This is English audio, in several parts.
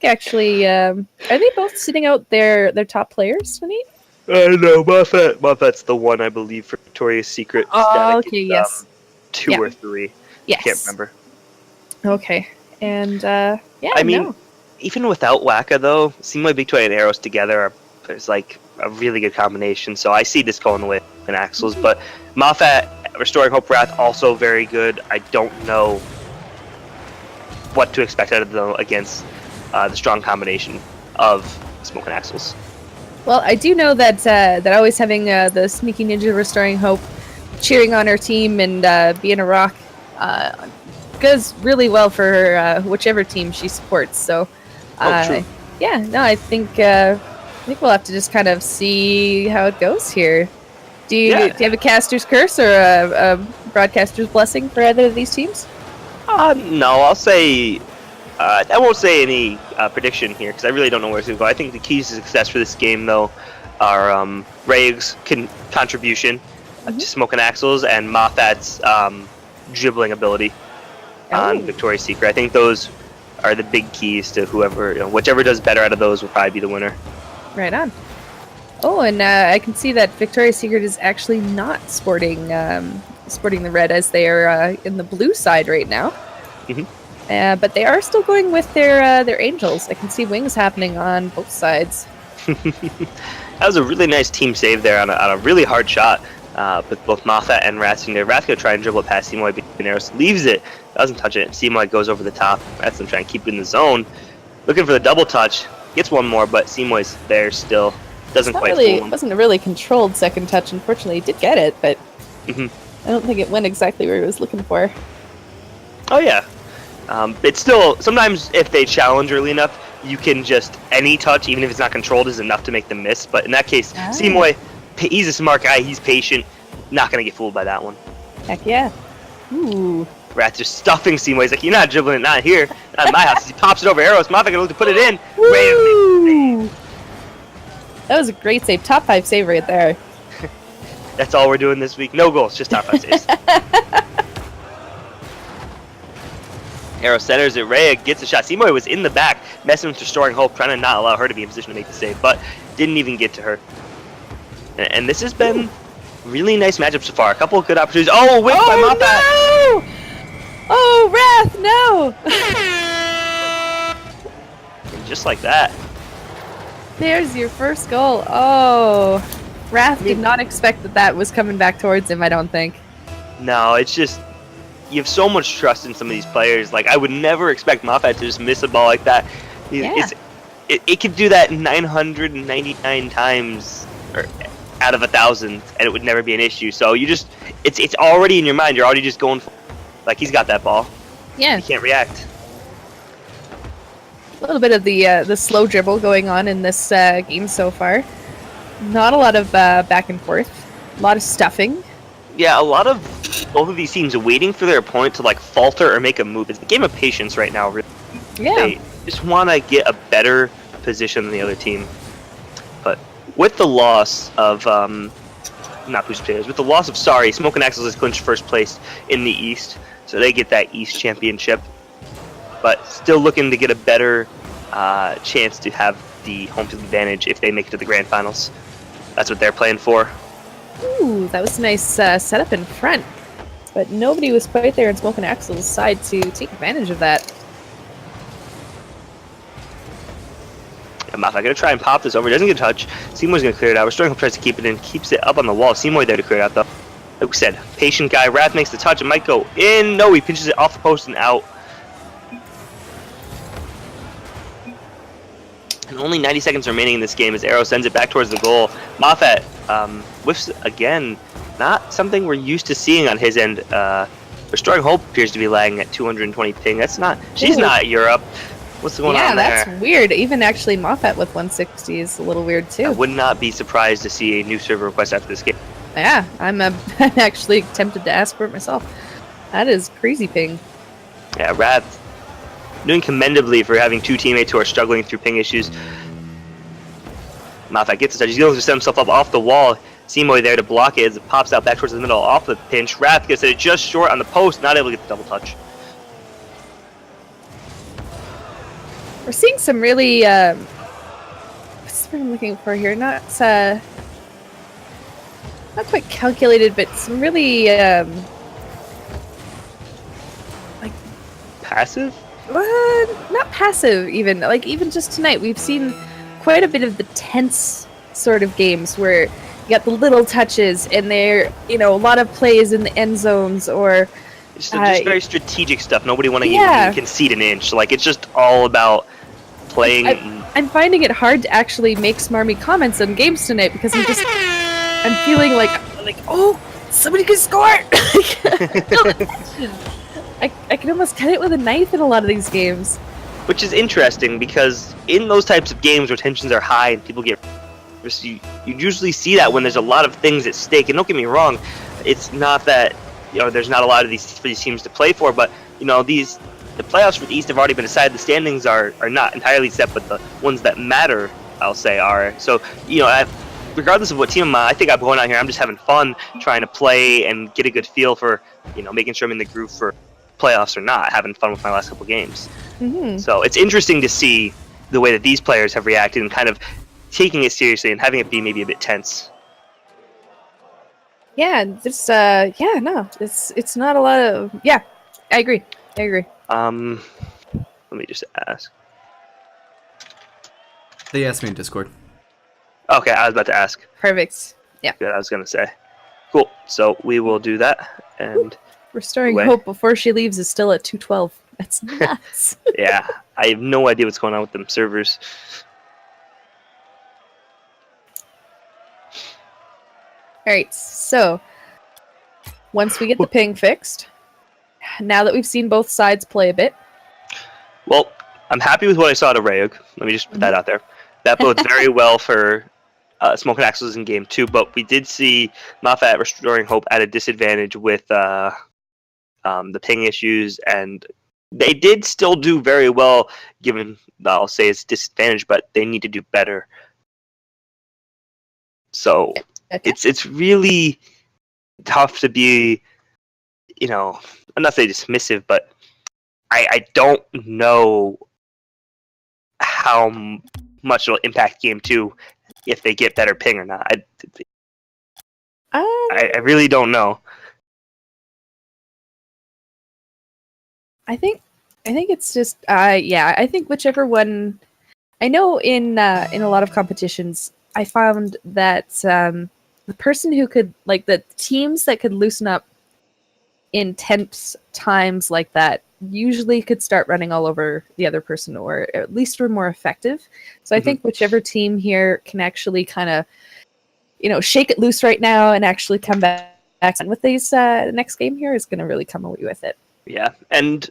think actually, are they both sitting out their top players, Vinny? No, Moffat's the one, I believe, for Victoria's Secret. Oh, okay, yes. 2 or 3. Yes. Can't remember. Okay, and I mean, even without Waka though, seems like Victoria and Arrows together is like a really good combination. So I see this going the way of Axles, but Moffat, Restoring Hope, Wrath also very good. I don't know what to expect out of them against the strong combination of Smokin' Axles. Well, I do know that that always having the Sneaky Ninja Restoring Hope cheering on her team and being a rock goes really well for her, whichever team she supports. So, yeah, no, I think we'll have to just kind of see how it goes here. Do you have a caster's curse or a broadcaster's blessing for either of these teams? No, I'll say I won't say any prediction here because I really don't know where it's going to go. I think the keys to success for this game, though, are Ray's contribution to Smokin' Axles and Moffat's dribbling ability on Victoria's Secret. I think those are the big keys to whoever, whichever does better out of those will probably be the winner. Right on. Oh, and I can see that Victoria's Secret is actually not sporting the red as they are in the blue side right now. But they are still going with their angels. I can see wings happening on both sides. That was a really nice team save there on a really hard shot with both Moffat and Ratson there. Rath going to try and dribble it past Seymour Binaros, leaves it, doesn't touch it. Seymour goes over the top. Ratson trying to keep it in the zone. Looking for the double touch. Gets one more, but Seymour's there still. Doesn't quite fool him. It wasn't a really controlled second touch. Unfortunately, he did get it, but I don't think it went exactly where he was looking for. Oh, yeah. It's still, sometimes if they challenge early enough, you can just, any touch, even if it's not controlled, is enough to make them miss. But in that case, Seymour, he's a smart guy, he's patient, not going to get fooled by that one. Heck yeah. Ooh. Rat's just stuffing Seymour. He's like, you're not dribbling it, not here, not in my house. He pops it over Arrows. Moffat going to look to put it in. Woo! That was a great save. Top 5 save right there. That's all we're doing this week. No goals, just top 5 saves. Arrow centers it. Rhea gets a shot. Seymour was in the back, messing with Restoring Hope, trying to not allow her to be in position to make the save, but didn't even get to her. And this has been really nice matchup so far. A couple of good opportunities. Oh, wait by Moffat! No! Oh, Wrath, no! And just like that. There's your first goal. Oh, Wrath did not expect that was coming back towards him, I don't think. No, it's just, you have so much trust in some of these players. Like, I would never expect Moffat to just miss a ball like that. It could do that 999 times or out of 1,000, and it would never be an issue. So you just, it's already in your mind. You're already just going for, like, he's got that ball. Yeah. You can't react. A little bit of the slow dribble going on in this game so far. Not a lot of back and forth. A lot of stuffing. Yeah, a lot of both of these teams are waiting for their opponent to like falter or make a move. It's a game of patience right now. Really. Yeah. They just want to get a better position than the other team. But with the loss of not boost players, with the loss of Smokin' Axles has clinched first place in the East, so they get that East championship. But still looking to get a better chance to have the home field advantage if they make it to the grand finals. That's what they're playing for. Ooh, that was a nice setup in front. But nobody was quite there in Smokin' Axles' side to take advantage of that. Moffat going to try and pop this over. He doesn't get a touch. Seymour's going to clear it out. Restoring Hope tries to keep it in. Keeps it up on the wall. Seymour there to clear it out, though. Like we said, patient guy. Wrath makes the touch. It might go in. No, he pinches it off the post and out. And only 90 seconds remaining in this game as Arrow sends it back towards the goal. Moffat whiffs again. Not something we're used to seeing on his end. Restoring Hope appears to be lagging at 220 ping. That's not. She's not Europe. What's going on there? Yeah, that's weird. Even actually Moffat with 160 is a little weird too. I would not be surprised to see a new server request after this game. Yeah, I'm actually tempted to ask for it myself. That is crazy ping. Yeah, Wrath doing commendably for having two teammates who are struggling through ping issues. Moffat gets it. He's going to set himself up off the wall. Seymour there to block it as it pops out back towards the middle off the pinch. Wrath gets it just short on the post, not able to get the double touch. We're seeing some really what's what I'm looking for here? Not quite calculated, but some really like Passive? not passive even. Like even just tonight, we've seen quite a bit of the tense sort of games where you got the little touches and they're a lot of plays in the end zones or Just very strategic stuff. Nobody want to Yeah. concede an inch. Like, it's just all about playing. I'm finding it hard to actually make smarmy comments on games tonight because I'm feeling like oh, somebody could score. I can almost cut it with a knife in a lot of these games. Which is interesting because in those types of games where tensions are high and people get, you usually see that when there's a lot of things at stake. And don't get me wrong, it's not that there's not a lot of these for these teams to play for, but the playoffs for the East have already been decided. The standings are not entirely set, but the ones that matter, I'll say, are. So regardless of what team I'm on, I think I'm going out here. I'm just having fun trying to play and get a good feel for making sure I'm in the groove for playoffs or not. Having fun with my last couple games. Mm-hmm. So it's interesting to see the way that these players have reacted and kind of taking it seriously and having it be maybe a bit tense. Yeah, it's it's not a lot of I agree. Let me just ask. They asked me in Discord. Okay, I was about to ask. Perfect. Yeah. Good, I was gonna say. Cool. So we will do that and Restoring hope before she leaves is still at 212. That's nuts. yeah, I have no idea what's going on with them servers. Alright, so once we get the ping fixed, now that we've seen both sides play a bit. Well, I'm happy with what I saw at Rayug. Let me just put that out there. That bodes very well for Smokin Axles in game 2, but we did see Moffat Restoring Hope at a disadvantage with the ping issues, and they did still do very well given, I'll say it's disadvantage, but they need to do better. So it's really tough to be, I'm not saying dismissive, but I don't know how much it'll impact game 2 if they get better ping or not. I really don't know. I think it's just I think whichever one. I know in a lot of competitions I found that the person who could the teams that could loosen up in tense times like that usually could start running all over the other person, or at least were more effective. So I think whichever team here can actually kind of shake it loose right now and actually come back with these next game here is going to really come away with it. Yeah, and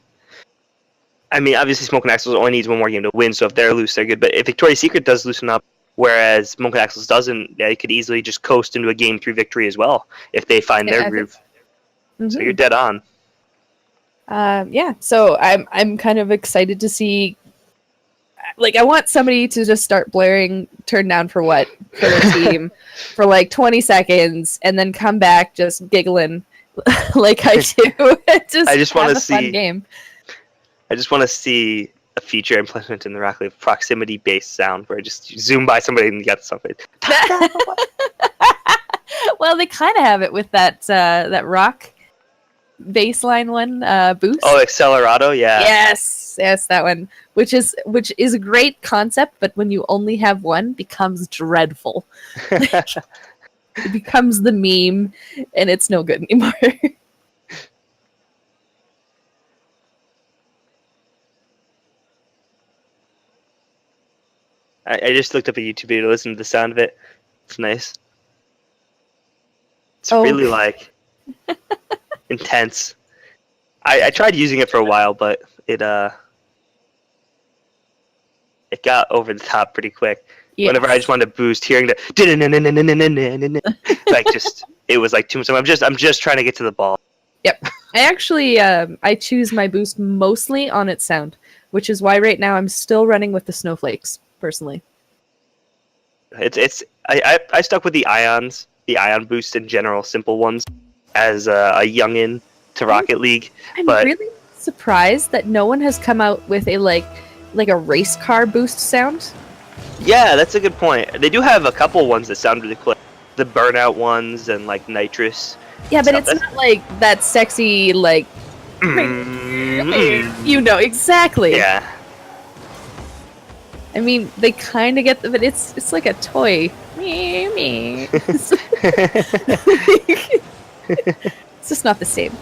I mean, obviously Smokin Axles only needs one more game to win, so if they're loose, they're good. But if Victoria's Secret does loosen up, whereas Smokin Axles doesn't, they could easily just coast into a game 3 victory as well if they find their groove. So you're dead on. So I'm kind of excited to see. I want somebody to just start blaring "Turn Down for What" for the team for 20 seconds, and then come back just giggling like I do. I just want to see fun game. I just want to see a feature implemented in the Rocket League, proximity-based sound, where I just zoom by somebody and you got something. Well, they kind of have it with that rock baseline one, boost. Oh, Accelerado, yeah. Yes, that one, which is a great concept, but when you only have one, becomes dreadful. It becomes the meme, and it's no good anymore. I just looked up a YouTube video to listen to the sound of it. It's nice. It's really intense. I tried using it for a while, but it got over the top pretty quick. Yes. Whenever I just wanted to boost, hearing the it was too much. I'm just trying to get to the ball. Yep. I actually I choose my boost mostly on its sound, which is why right now I'm still running with the snowflakes personally. I stuck with the ion boost in general, simple ones, as a youngin to Rocket League. I'm really surprised that no one has come out with a like a race car boost sound. Yeah, that's a good point. They do have a couple ones that sound really cool. The burnout ones and like nitrous. Yeah, but stuff. it's That's- not like that sexy like. You know exactly. Yeah. I mean, they kind of get the, but it's like a toy. Me. It's just not the same.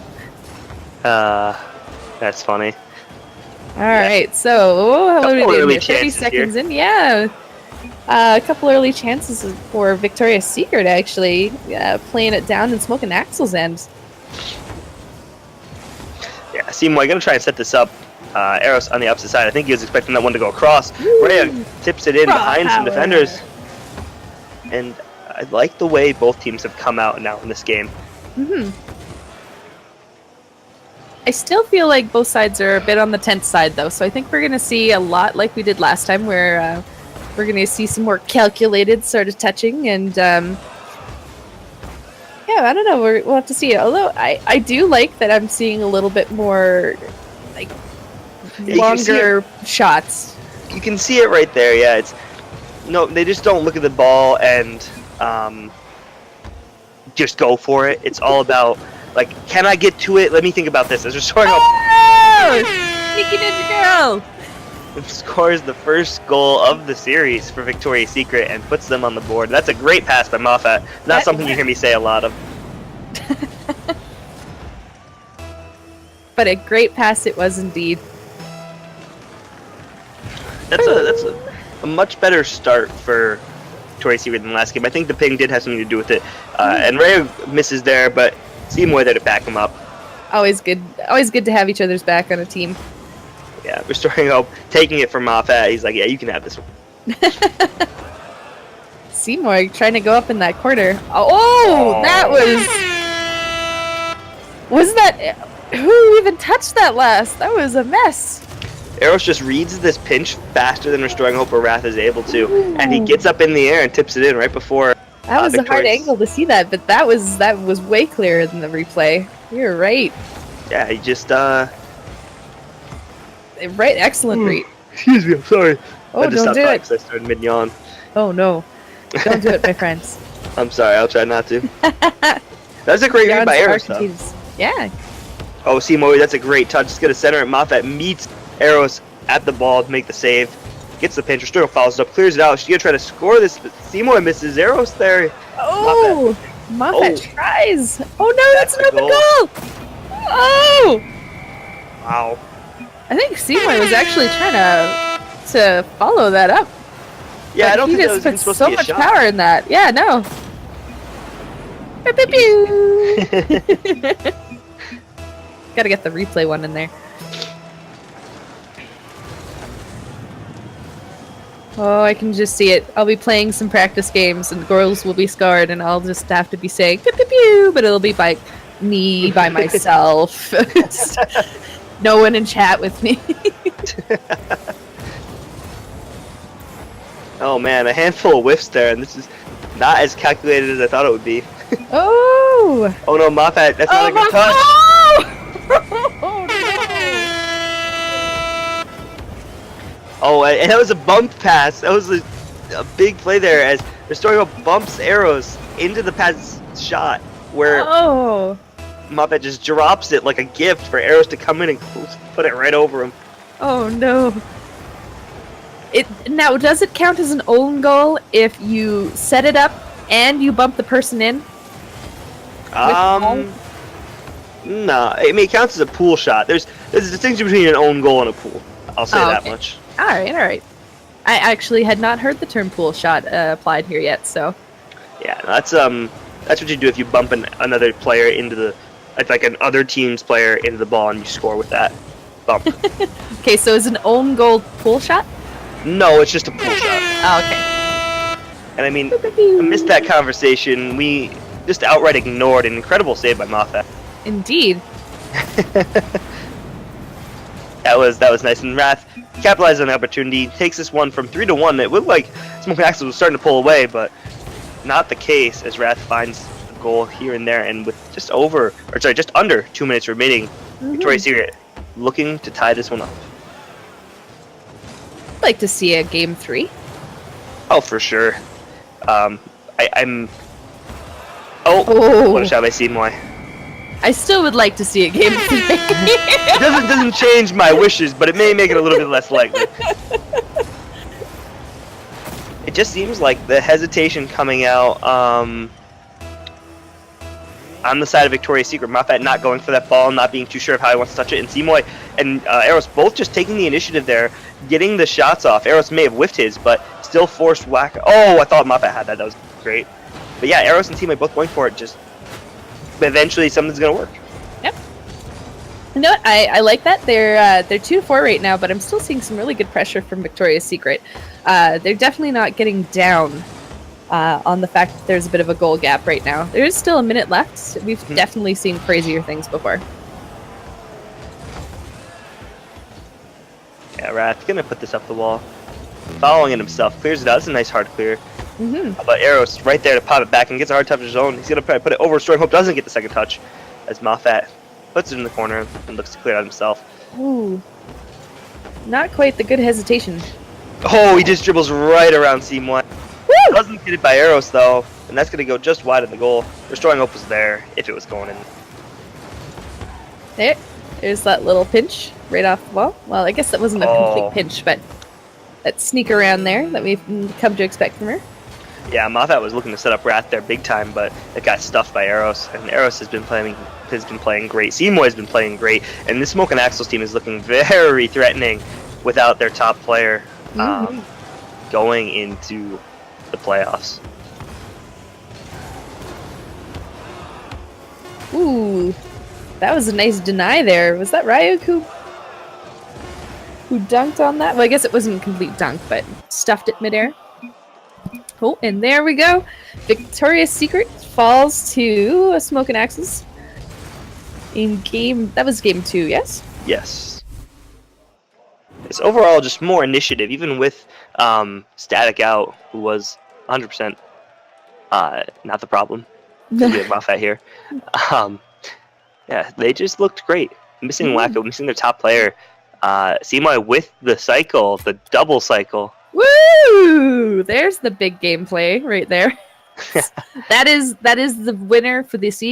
That's funny. All right, so what are we Couple doing early here? 30 chances seconds here. in, yeah. A couple early chances for Victoria's Secret, actually, playing it down and Smokin Axel's end. Yeah, Seymour, gonna try and set this up. Eros on the opposite side. I think he was expecting that one to go across. Rhea tips it in Raw behind some power. defenders. And I like the way both teams have come out now in this game. I still feel like both sides are a bit on the tense side, though, so I think we're going to see a lot like we did last time, where we're going to see some more calculated sort of touching, and yeah, I don't know, we'll have to see. Although I do like that I'm seeing a little bit more, like, Yeah, you can see longer shots. You can see it right there, yeah. It's no, they just don't look at the ball and just go for it. It's all about, like, can I get to it? Let me think about this. As we're starting off, Oh! Sneaky Ninja Girl! scores the first goal of the series for Victoria's Secret and puts them on the board. That's a great pass by Moffat. Not something you hear me say a lot of. But a great pass it was indeed. That's a much better start for Victoria's Secret than last game. I think the ping did have something to do with it. And Ray misses there, but Seymour there to back him up. Always good to have each other's back on a team. Yeah, restoring hope, taking it from Moffat. He's like, yeah, you can have this one. Seymour trying to go up in that corner. Oh, that was that, who even touched that last? That was a mess. Eros just reads this pinch faster than Restoring Hope or Wrath is able to, and he gets up in the air and tips it in right before. That was a hard Victoria's- angle to see that, but that was way clearer than the replay. You're right. Yeah, he just Right, excellent read. Excuse me, I'm sorry. Oh, don't do it. I started mid yawn. Oh no, don't do it, my friends. I'm sorry, I'll try not to. That's a great read by Eros, though. Yeah. Oh, Seymour, that's a great touch. It's gonna center it. Moffat meets Eros at the ball to make the save. Gets the pinch. Restoring follows up, clears it out. She's gonna try to score this, but Seymour misses. Eros there. Oh, Moffat tries. Oh no, that's That's not the the goal. Oh, Wow. I think Seymour was actually trying to follow that up. Yeah, But I don't he think that just was even put supposed so to be a much shot. power in that. Yeah, no. Pew, pew, pew. Gotta get the replay one in there. Oh, I can just see it. I'll be playing some practice games, and girls will be scarred, and I'll just have to be saying pew pew pew, but it'll be by me, by myself. No one in chat with me. Oh man, a handful of whiffs there, and this is not as calculated as I thought it would be. Oh! Oh no, Moffat, that's not a good touch. Oh, Oh, and that was a bump pass. That was a big play there as Restoring Hope bumps Arrows into the pass shot where oh! Moffat just drops it like a gift for Arrows to come in and put it right over him. Oh no. Now, does it count as an own goal if you set it up and you bump the person in? No, I mean it counts as a pool shot. There's a distinction between an own goal and a pool. I'll say that Okay. much. All right. I actually had not heard the term pool shot applied here yet, so. Yeah, that's what you do if you bump another player into the like an other team's player into the ball and you score with that bump. Okay, so is an own goal pool shot? No, it's just a pool shot. Oh, okay. And I mean, I missed that conversation. We just outright ignored an incredible save by Moffat. Indeed. That was nice. And Wrath capitalized on the opportunity, takes this one from 3-1. It looked like Smokin Axel was starting to pull away, but not the case as Wrath finds a goal here and there. And with just under 2 minutes remaining, Victoria's Secret looking to tie this one up. I'd like to see a game 3. Oh, for sure. I'm. Oh. What shall I see, Moy? I still would like to see a game 3. It doesn't change my wishes, but it may make it a little bit less likely. It just seems like the hesitation coming out on the side of Victoria's Secret. Moffat not going for that ball, not being too sure of how he wants to touch it, and Simoy and Eros both just taking the initiative there, getting the shots off. Eros may have whiffed his, but still forced whack. Oh, I thought Moffat had that. That was great. But yeah, Eros and Simoy both going for it. Just eventually something's gonna work. Yep. You know what? I like that. They're 2-4 right now, but I'm still seeing some really good pressure from Victoria's Secret. They're definitely not getting down on the fact that there's a bit of a goal gap right now. There is still a minute left. We've definitely seen crazier things before. Yeah, Wrath gonna put this up the wall. Following it himself, clears it out. It's a nice hard clear. How about Eros right there to pop it back and gets a hard touch of his own. He's gonna probably put it over Restoring Hope. Doesn't get the second touch as Moffat puts it in the corner and looks to clear out himself. Ooh. Not quite the good hesitation. Oh, he just dribbles right around Simoy. Doesn't get it by Eros though, and that's gonna go just wide of the goal. Restoring Hope was there if it was going in. There's that little pinch right off the wall. Well, I guess that wasn't a complete pinch, but that sneak around there that we've come to expect from her. Yeah, Moffat was looking to set up Wrath there big time, but it got stuffed by Eros, and Eros has been playing great. Simoy has been playing great, and this Smokin Axel's team is looking very threatening without their top player going into the playoffs. Ooh, that was a nice deny there. Was that Ryuk who dunked on that? Well, I guess it wasn't a complete dunk, but stuffed it midair. Oh, and there we go. Victoria's Secret falls to Smokin Axes in that was game 2, yes? Yes. It's overall just more initiative, even with Static out, who was 100% not the problem. We have Moffat here. Yeah, they just looked great. Missing Wacko, missing their top player. Simoy with the cycle, the double cycle. Woo! There's the big gameplay right there. That is the winner for this evening.